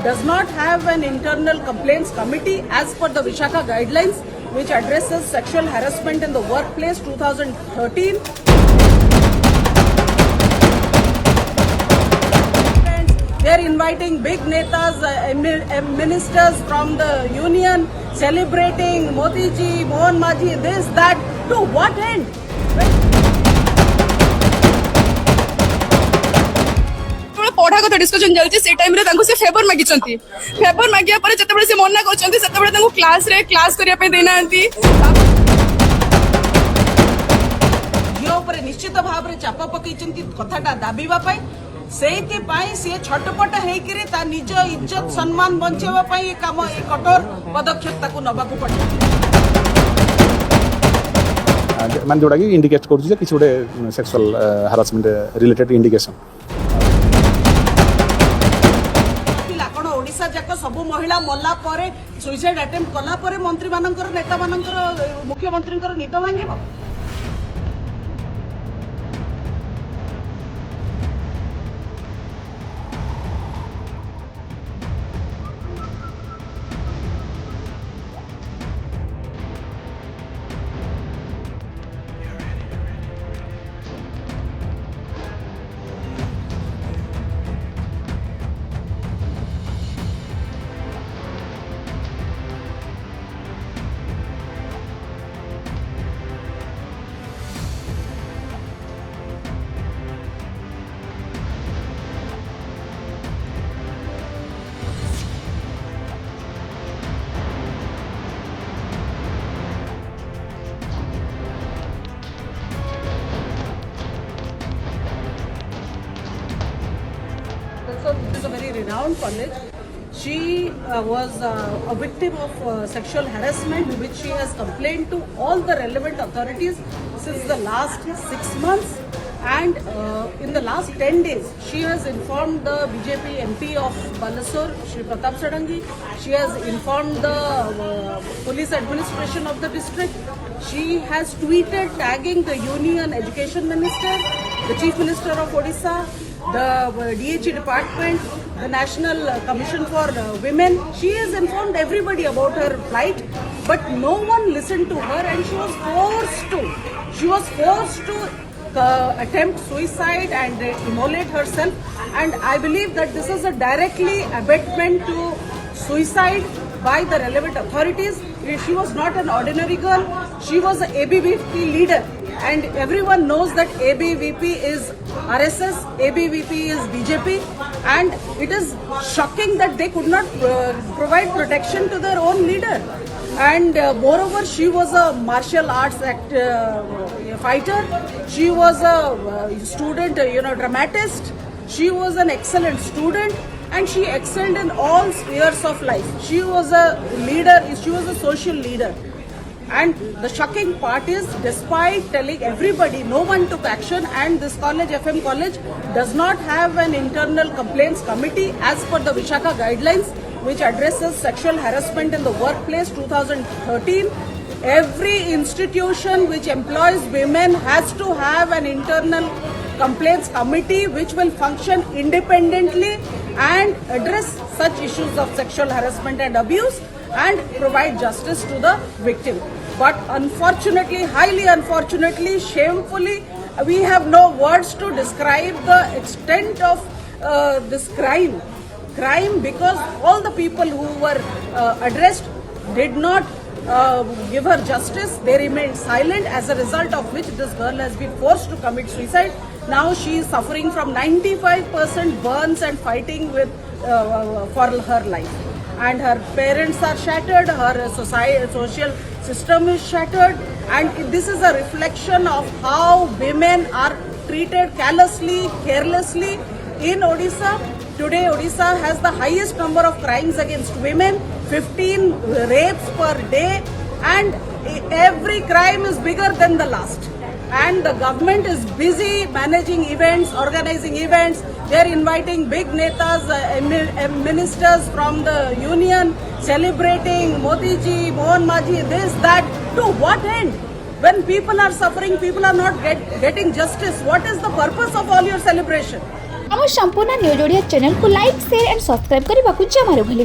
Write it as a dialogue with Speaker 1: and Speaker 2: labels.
Speaker 1: does not have an internal complaints committee as per the Vishaka guidelines, which addresses sexual harassment in the workplace 2013. They are inviting big netas, ministers from the union, celebrating Modi ji, Mohan Maji, this, that. To what end?
Speaker 2: पढ़ा कथा discussion चलती से time रे तांको से favour मागिचंती favour मागिया पर जतबे से मना करचंती सेतबे तांको क्लास रे क्लास करिया पे देनांती
Speaker 1: झियो पर निश्चित भाव रे चापा पकैचंती कथाटा दाबीबा पाई सेति पाई से छटपट हेई करे ता निज इज्जत सम्मान बंचेबा पाई ए काम ए कठोर पदक्षेप ताको नबाकू पड़े
Speaker 3: मान जोड़ा कि इंडिकेट करू जे किछ गोटे sexual harassment related indication
Speaker 1: Odisha जाक सब महिला मल्ला परे सुइसाइड अटेम्प्ट कला परे मंत्री मानकर नेता मानकर मुख्यमंत्री निद भांगिबो This is a very renowned college. She was a victim of sexual harassment, which she has complained to all the relevant authorities since the last 6 months. And in the last 10 days, she has informed the BJP MP of Balasore, Shri Pratap Sadangi. She has informed the police administration of the district. She has tweeted tagging the Union Education Minister, the Chief Minister of Odisha, the DHE department, the National Commission for Women. She has informed everybody about her plight, but no one listened to her, and she was forced to attempt suicide and immolate herself. And I believe that this is a directly abetment to suicide by the relevant authorities. She was not an ordinary girl. She was an ABVP leader. And everyone knows that ABVP is RSS, ABVP is BJP, and it is shocking that they could not provide protection to their own leader. And moreover, she was a martial arts fighter. She was a student, dramatist. She was an excellent student, and she excelled in all spheres of life. She was a leader. She was a social leader. And the shocking part is, despite telling everybody, no one took action, and this college, FM college, does not have an internal complaints committee as per the Vishaka guidelines, which addresses sexual harassment in the workplace 2013. Every institution which employs women has to have an internal complaints committee which will function independently and address such issues of sexual harassment and abuse and provide justice to the victim. But unfortunately, highly unfortunately, shamefully, we have no words to describe the extent of this crime. Because all the people who were addressed did not give her justice. They remained silent, as a result of which this girl has been forced to commit suicide. Now she is suffering from 95% burns and fighting with for her life. And her parents are shattered, her social system is shattered, and this is a reflection of how women are treated callously, carelessly in Odisha. Today, Odisha has the highest number of crimes against women, 15 rapes per day, and every crime is bigger than the last. And the government is busy managing events, organizing events. They are inviting big netas, ministers from the union, celebrating Modi ji, Mohan Maji, this, that. To what end? When people are suffering, people are not getting justice. What is the purpose of all your celebration?
Speaker 4: ଆମ ସମ୍ପୂର୍ଣ୍ଣ news Odia ଚ୍ୟାନେଲକୁ like share and ସବସ୍କ୍ରାଇब କରିବାକୁ ଜମାରୁ ଭୁଲିବେ